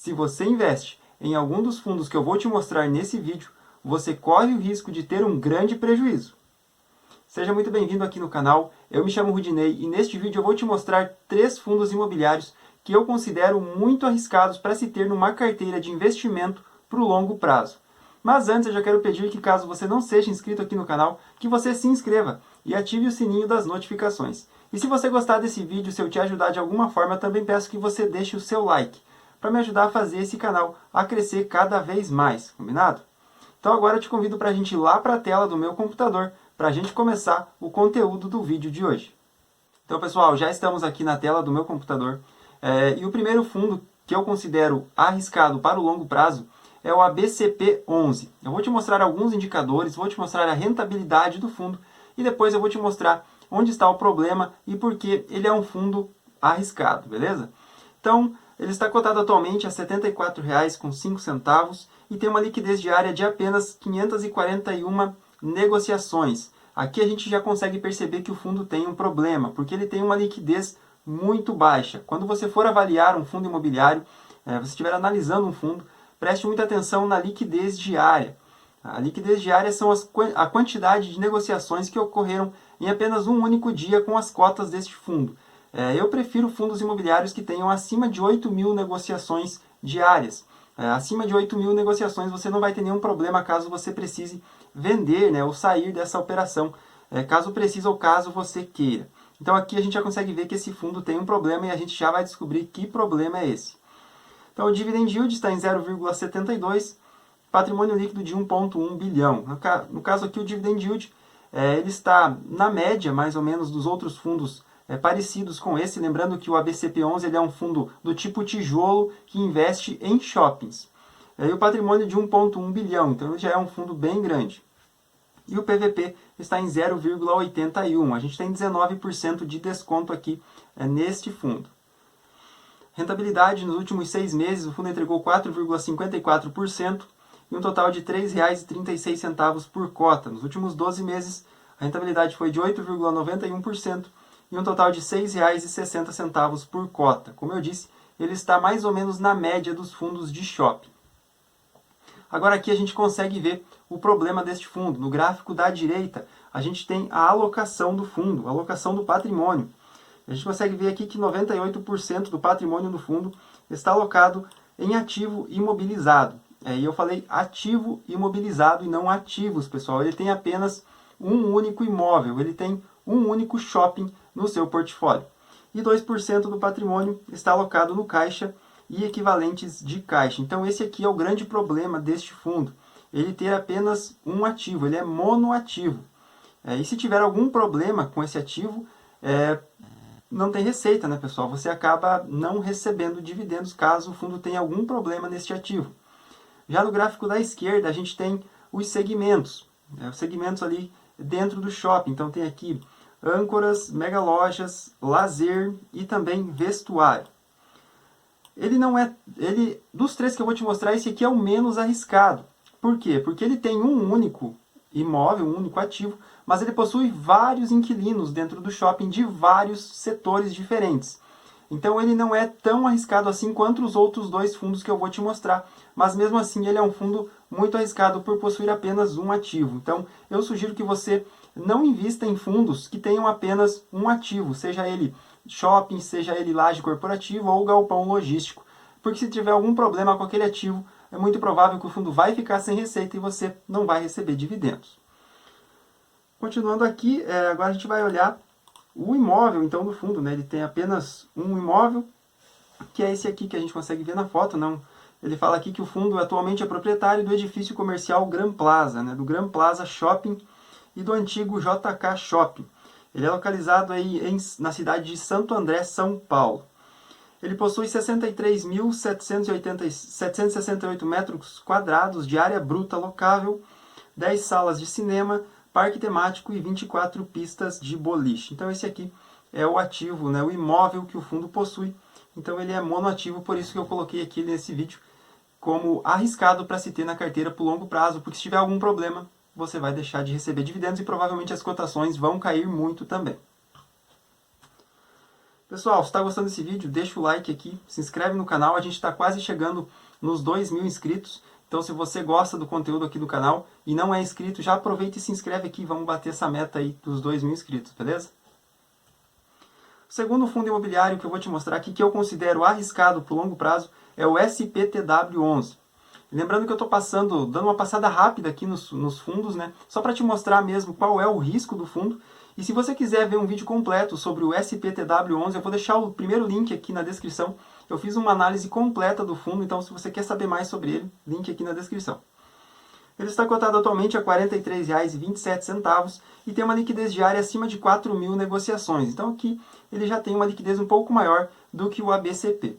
se você investe em algum dos fundos que eu vou te mostrar nesse vídeo, você corre o risco de ter um grande prejuízo. Seja muito bem-vindo aqui no canal, eu me chamo Rudinei e neste vídeo eu vou te mostrar 3 fundos imobiliários que eu considero muito arriscados para se ter numa carteira de investimento para o longo prazo. Mas antes eu já quero pedir que, caso você não seja inscrito aqui no canal, que você se inscreva e ative o sininho das notificações. E se você gostar desse vídeo, se eu te ajudar de alguma forma, eu também peço que você deixe o seu like, para me ajudar a fazer esse canal a crescer cada vez mais, combinado? Então agora eu te convido para a gente ir lá para a tela do meu computador, para a gente começar o conteúdo do vídeo de hoje. Então pessoal, já estamos aqui na tela do meu computador, e o primeiro fundo que eu considero arriscado para o longo prazo é o ABCP11. Eu vou te mostrar alguns indicadores, vou te mostrar a rentabilidade do fundo e depois eu vou te mostrar onde está o problema e por que ele é um fundo arriscado, beleza? Então, ele está cotado atualmente a R$ 74,05 e tem uma liquidez diária de apenas 541 negociações. Aqui a gente já consegue perceber que o fundo tem um problema, porque ele tem uma liquidez muito baixa. Quando você for avaliar um fundo imobiliário, você estiver analisando um fundo, preste muita atenção na liquidez diária. A liquidez diária são a quantidade de negociações que ocorreram em apenas um único dia com as cotas deste fundo. Eu prefiro fundos imobiliários que tenham acima de 8.000 negociações diárias. Acima de 8.000 negociações você não vai ter nenhum problema caso você precise vender, ou sair dessa operação, caso precise ou caso você queira. Então aqui a gente já consegue ver que esse fundo tem um problema e a gente já vai descobrir que problema é esse. Então o dividend yield está em 0,72, patrimônio líquido de 1,1 bilhão. No caso aqui o dividend yield ele está na média mais ou menos dos outros fundos parecidos com esse, lembrando que o ABCP11 ele é um fundo do tipo tijolo que investe em shoppings. E o patrimônio de 1,1 bilhão, então ele já é um fundo bem grande. E o PVP está em 0,81, a gente tem 19% de desconto aqui neste fundo. Rentabilidade nos últimos 6 meses, o fundo entregou 4,54% e um total de R$ 3,36 por cota. Nos últimos 12 meses, a rentabilidade foi de 8,91% e um total de R$ 6,60 por cota. Como eu disse, ele está mais ou menos na média dos fundos de shopping. Agora aqui a gente consegue ver o problema deste fundo. No gráfico da direita, a gente tem a alocação do fundo, a alocação do patrimônio. A gente consegue ver aqui que 98% do patrimônio do fundo está alocado em ativo imobilizado. E eu falei ativo imobilizado e não ativos, pessoal. Ele tem apenas um único imóvel, ele tem um único shopping no seu portfólio. E 2% do patrimônio está alocado no caixa e equivalentes de caixa. Então esse aqui é o grande problema deste fundo. Ele ter apenas um ativo, ele é monoativo. E se tiver algum problema com esse ativo, não tem receita, né, pessoal? Você acaba não recebendo dividendos caso o fundo tenha algum problema neste ativo. Já no gráfico da esquerda, a gente tem os segmentos. Os segmentos ali dentro do shopping. Então tem aqui âncoras, mega lojas, lazer e também vestuário. Dos 3 que eu vou te mostrar, esse aqui é o menos arriscado. Por quê? Porque ele tem um único imóvel, um único ativo, mas ele possui vários inquilinos dentro do shopping de vários setores diferentes. Então ele não é tão arriscado assim quanto os outros 2 fundos que eu vou te mostrar, mas mesmo assim ele é um fundo muito arriscado por possuir apenas um ativo. Então eu sugiro que você não invista em fundos que tenham apenas um ativo, seja ele shopping, seja ele laje corporativa ou galpão logístico, porque se tiver algum problema com aquele ativo, é muito provável que o fundo vai ficar sem receita e você não vai receber dividendos. Continuando aqui, agora a gente vai olhar o imóvel então do fundo, Ele tem apenas um imóvel, que é esse aqui que a gente consegue ver na foto. Ele fala aqui que o fundo atualmente é proprietário do edifício comercial Gran Plaza, do Gran Plaza Shopping e do antigo JK Shopping. Ele é localizado aí na cidade de Santo André, São Paulo. Ele possui 63.768 metros quadrados de área bruta locável, 10 salas de cinema, parque temático e 24 pistas de boliche. Então esse aqui é o ativo, o imóvel que o fundo possui. Então ele é monoativo, por isso que eu coloquei aqui nesse vídeo como arriscado para se ter na carteira por longo prazo, porque se tiver algum problema, você vai deixar de receber dividendos e provavelmente as cotações vão cair muito também. Pessoal, se está gostando desse vídeo, deixa o like aqui, se inscreve no canal, a gente está quase chegando nos 2.000 inscritos. Então, se você gosta do conteúdo aqui do canal e não é inscrito, já aproveita e se inscreve aqui, vamos bater essa meta aí dos 2.000 inscritos, beleza? O segundo fundo imobiliário que eu vou te mostrar aqui, que eu considero arriscado para o longo prazo, é o SPTW11. Lembrando que eu estou dando uma passada rápida aqui nos fundos, né? Só para te mostrar mesmo qual é o risco do fundo. E se você quiser ver um vídeo completo sobre o SPTW11, eu vou deixar o primeiro link aqui na descrição. Eu fiz uma análise completa do fundo, então se você quer saber mais sobre ele, link aqui na descrição. Ele está cotado atualmente a R$ 43,27 e tem uma liquidez diária acima de 4.000 negociações. Então aqui ele já tem uma liquidez um pouco maior do que o ABCP.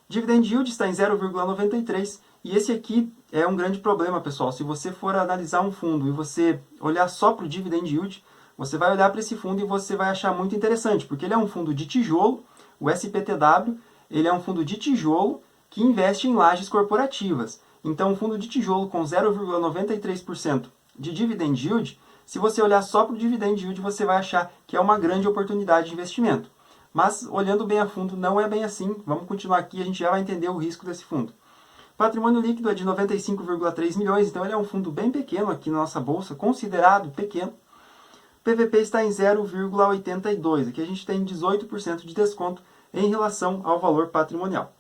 Dividend Yield está em 0,93 e esse aqui é um grande problema, pessoal. Se você for analisar um fundo e você olhar só para o Dividend Yield, você vai olhar para esse fundo e você vai achar muito interessante, porque ele é um fundo de tijolo, o SPTW, ele é um fundo de tijolo que investe em lajes corporativas. Então, um fundo de tijolo com 0,93% de Dividend Yield, se você olhar só para o Dividend Yield, você vai achar que é uma grande oportunidade de investimento. Mas, olhando bem a fundo, não é bem assim. Vamos continuar aqui, a gente já vai entender o risco desse fundo. Patrimônio líquido é de 95,3 milhões, então ele é um fundo bem pequeno aqui na nossa bolsa, considerado pequeno. PVP está em 0,82, aqui a gente tem 18% de desconto em relação ao valor patrimonial.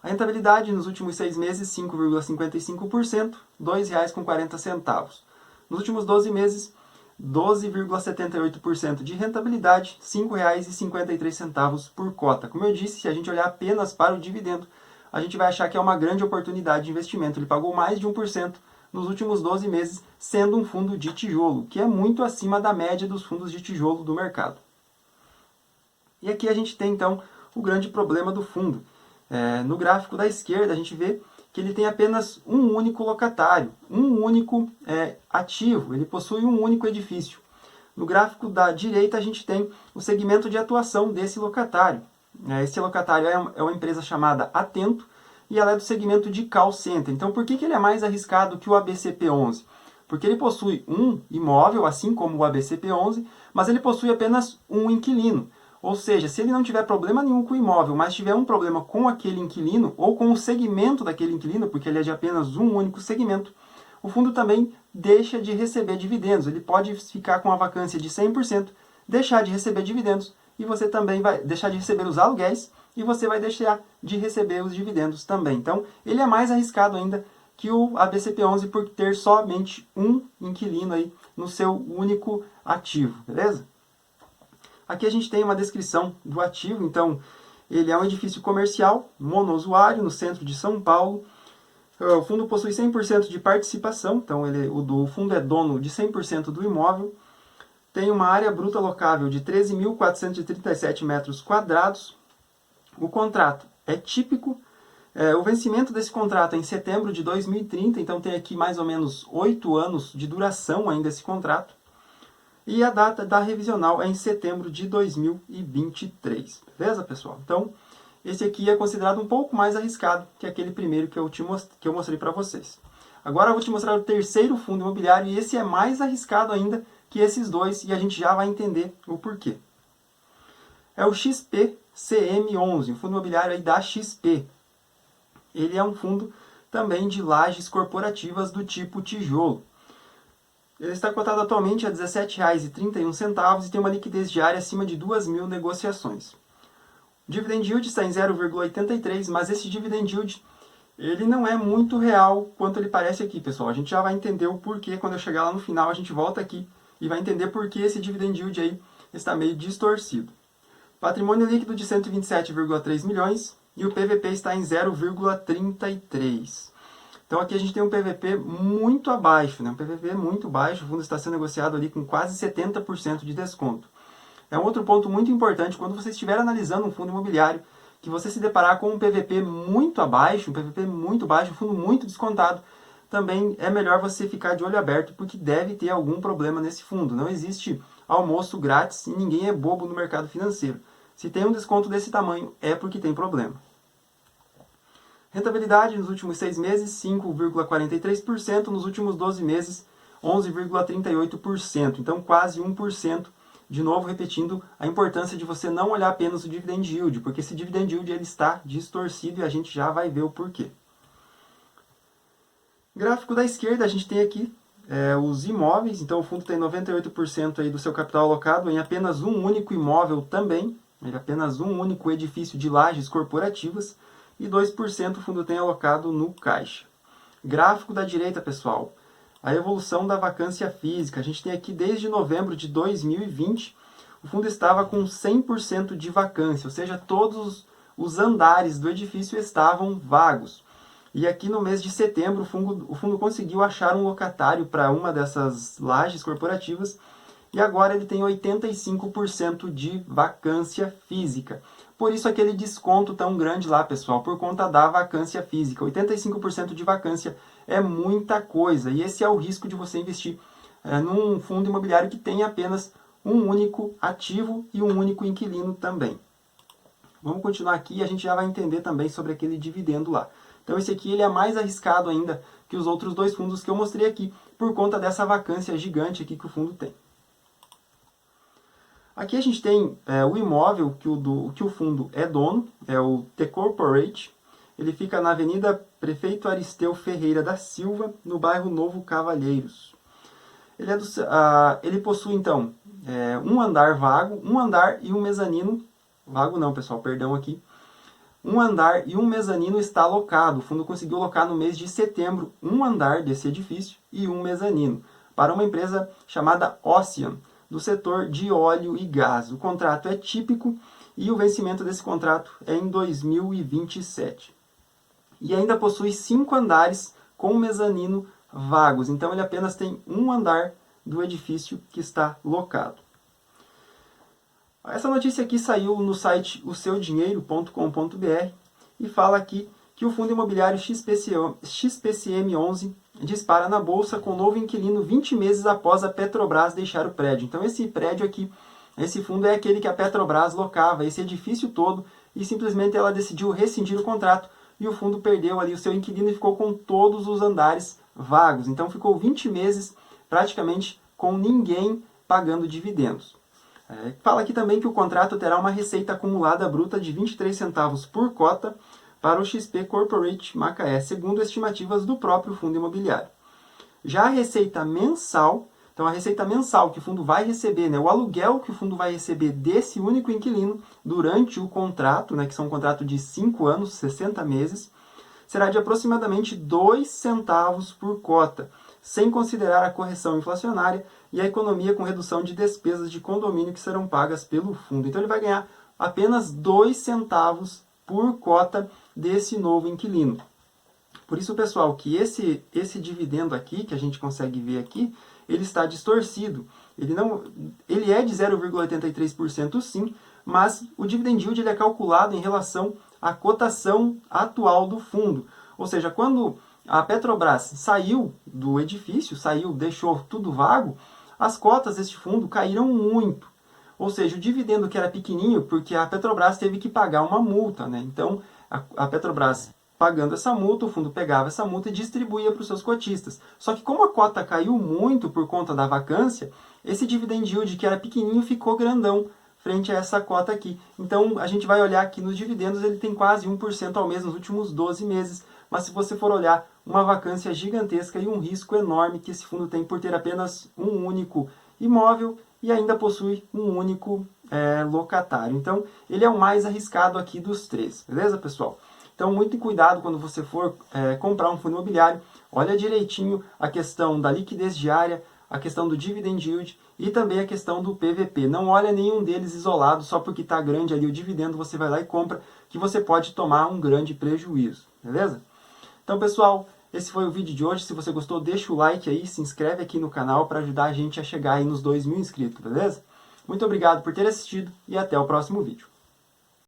A rentabilidade nos últimos 6 meses, 5,55%, R$ 2,40. Nos últimos 12 meses, 12,78% de rentabilidade, R$ 5,53 por cota. Como eu disse, se a gente olhar apenas para o dividendo, a gente vai achar que é uma grande oportunidade de investimento. Ele pagou mais de 1% nos últimos 12 meses, sendo um fundo de tijolo, que é muito acima da média dos fundos de tijolo do mercado. E aqui a gente tem, então, o grande problema do fundo. No gráfico da esquerda, a gente vê que ele tem apenas um único locatário, um único ativo, ele possui um único edifício. No gráfico da direita, a gente tem o segmento de atuação desse locatário. Esse locatário é uma empresa chamada Atento, e ela é do segmento de call center. Então, por que ele é mais arriscado que o ABCP11? Porque ele possui um imóvel, assim como o ABCP11, mas ele possui apenas um inquilino. Ou seja, se ele não tiver problema nenhum com o imóvel, mas tiver um problema com aquele inquilino, ou com o segmento daquele inquilino, porque ele é de apenas um único segmento, o fundo também deixa de receber dividendos. Ele pode ficar com a vacância de 100%, deixar de receber dividendos, e você também vai deixar de receber os aluguéis, e você vai deixar de receber os dividendos também. Então, ele é mais arriscado ainda que o ABCP11 por ter somente um inquilino aí no seu único ativo, beleza? Aqui a gente tem uma descrição do ativo. Então, ele é um edifício comercial, monousuário, no centro de São Paulo. O fundo possui 100% de participação, então o fundo é dono de 100% do imóvel. Tem uma área bruta locável de 13.437 metros quadrados. O contrato é típico. O vencimento desse contrato é em setembro de 2030, então tem aqui mais ou menos 8 anos de duração ainda esse contrato. E a data da revisional é em setembro de 2023. Beleza, pessoal? Então, esse aqui é considerado um pouco mais arriscado que aquele primeiro que eu mostrei para vocês. Agora eu vou te mostrar o terceiro fundo imobiliário, e esse é mais arriscado ainda que esses dois, e a gente já vai entender o porquê. É o XPCM11, um fundo imobiliário aí da XP. Ele é um fundo também de lajes corporativas do tipo tijolo. Ele está cotado atualmente a R$ 17,31 e tem uma liquidez diária acima de 2.000 negociações. O Dividend Yield está em 0,83, mas esse Dividend Yield ele não é muito real quanto ele parece aqui, pessoal. A gente já vai entender o porquê quando eu chegar lá no final, a gente volta aqui e vai entender por que esse Dividend Yield aí está meio distorcido. Patrimônio líquido de 127,3 milhões e o PVP está em 0,33. Então aqui a gente tem um PVP muito abaixo, né? Um PVP muito baixo, o fundo está sendo negociado ali com quase 70% de desconto. É um outro ponto muito importante, quando você estiver analisando um fundo imobiliário, que você se deparar com um PVP muito abaixo, um PVP muito baixo, um fundo muito descontado, também é melhor você ficar de olho aberto, porque deve ter algum problema nesse fundo. Não existe almoço grátis e ninguém é bobo no mercado financeiro. Se tem um desconto desse tamanho, é porque tem problema. Rentabilidade nos últimos 6 meses, 5,43%. Nos últimos 12 meses, 11,38%. Então, quase 1% de novo repetindo a importância de você não olhar apenas o dividend yield, porque esse dividend yield ele está distorcido e a gente já vai ver o porquê. Gráfico da esquerda, a gente tem aqui os imóveis, então o fundo tem 98% aí do seu capital alocado em apenas um único imóvel também, apenas um único edifício de lajes corporativas, e 2% o fundo tem alocado no caixa. Gráfico da direita, pessoal, a evolução da vacância física. A gente tem aqui desde novembro de 2020, o fundo estava com 100% de vacância, ou seja, todos os andares do edifício estavam vagos. E aqui no mês de setembro, o fundo conseguiu achar um locatário para uma dessas lajes corporativas e agora ele tem 85% de vacância física. Por isso aquele desconto tão grande lá, pessoal, por conta da vacância física. 85% de vacância é muita coisa e esse é o risco de você investir num fundo imobiliário que tem apenas um único ativo e um único inquilino também. Vamos continuar aqui e a gente já vai entender também sobre aquele dividendo lá. Então esse aqui ele é mais arriscado ainda que os outros dois fundos que eu mostrei aqui, por conta dessa vacância gigante aqui que o fundo tem. Aqui a gente tem o imóvel que o fundo é dono, é o The Corporate. Ele fica na Avenida Prefeito Aristeu Ferreira da Silva, no bairro Novo Cavalheiros. Ele possui então um andar vago, um andar e um mezanino. Vago não, pessoal, perdão aqui. Um andar e um mezanino está alocado. O fundo conseguiu alocar no mês de setembro um andar desse edifício e um mezanino para uma empresa chamada Ocean, do setor de óleo e gás. O contrato é típico e o vencimento desse contrato é em 2027. E ainda possui 5 andares com mezanino vagos. Então ele apenas tem um andar do edifício que está locado. Essa notícia aqui saiu no site oseudinheiro.com.br e fala aqui que o fundo imobiliário XPCM11 dispara na bolsa com novo inquilino 20 meses após a Petrobras deixar o prédio. Então esse prédio aqui, esse fundo é aquele que a Petrobras locava, esse edifício todo, e simplesmente ela decidiu rescindir o contrato e o fundo perdeu ali o seu inquilino e ficou com todos os andares vagos. Então ficou 20 meses praticamente com ninguém pagando dividendos. Fala aqui também que o contrato terá uma receita acumulada bruta de 23 centavos por cota para o XP Corporate Macaé, segundo estimativas do próprio fundo imobiliário. Já a receita mensal, então a receita mensal que o fundo vai receber, o aluguel que o fundo vai receber desse único inquilino durante o contrato, que são um contrato de 5 anos, 60 meses, será de aproximadamente 2 centavos por cota, sem considerar a correção inflacionária e a economia com redução de despesas de condomínio que serão pagas pelo fundo. Então ele vai ganhar apenas 2 centavos por cota desse novo inquilino. Por isso, pessoal, que esse dividendo aqui, que a gente consegue ver aqui, ele está distorcido. Ele é de 0,83% sim, mas o dividend yield ele é calculado em relação à cotação atual do fundo. Ou seja, quando a Petrobras saiu do edifício, deixou tudo vago, as cotas deste fundo caíram muito. Ou seja, o dividendo que era pequenininho, porque a Petrobras teve que pagar uma multa. Então, a Petrobras pagando essa multa, o fundo pegava essa multa e distribuía para os seus cotistas. Só que como a cota caiu muito por conta da vacância, esse dividend yield que era pequenininho ficou grandão frente a essa cota aqui. Então, a gente vai olhar aqui nos dividendos, ele tem quase 1% ao mês nos últimos 12 meses. Mas se você for olhar, uma vacância gigantesca e um risco enorme que esse fundo tem por ter apenas um único imóvel e ainda possui um único locatário. Então, ele é o mais arriscado aqui dos três. Beleza, pessoal? Então, muito cuidado quando você for comprar um fundo imobiliário. Olha direitinho a questão da liquidez diária, a questão do dividend yield e também a questão do PVP. Não olha nenhum deles isolado, só porque está grande ali o dividendo, você vai lá e compra, que você pode tomar um grande prejuízo. Beleza? Então, pessoal, esse foi o vídeo de hoje. Se você gostou, deixa o like aí, se inscreve aqui no canal para ajudar a gente a chegar aí nos 2.000 inscritos, beleza? Muito obrigado por ter assistido e até o próximo vídeo.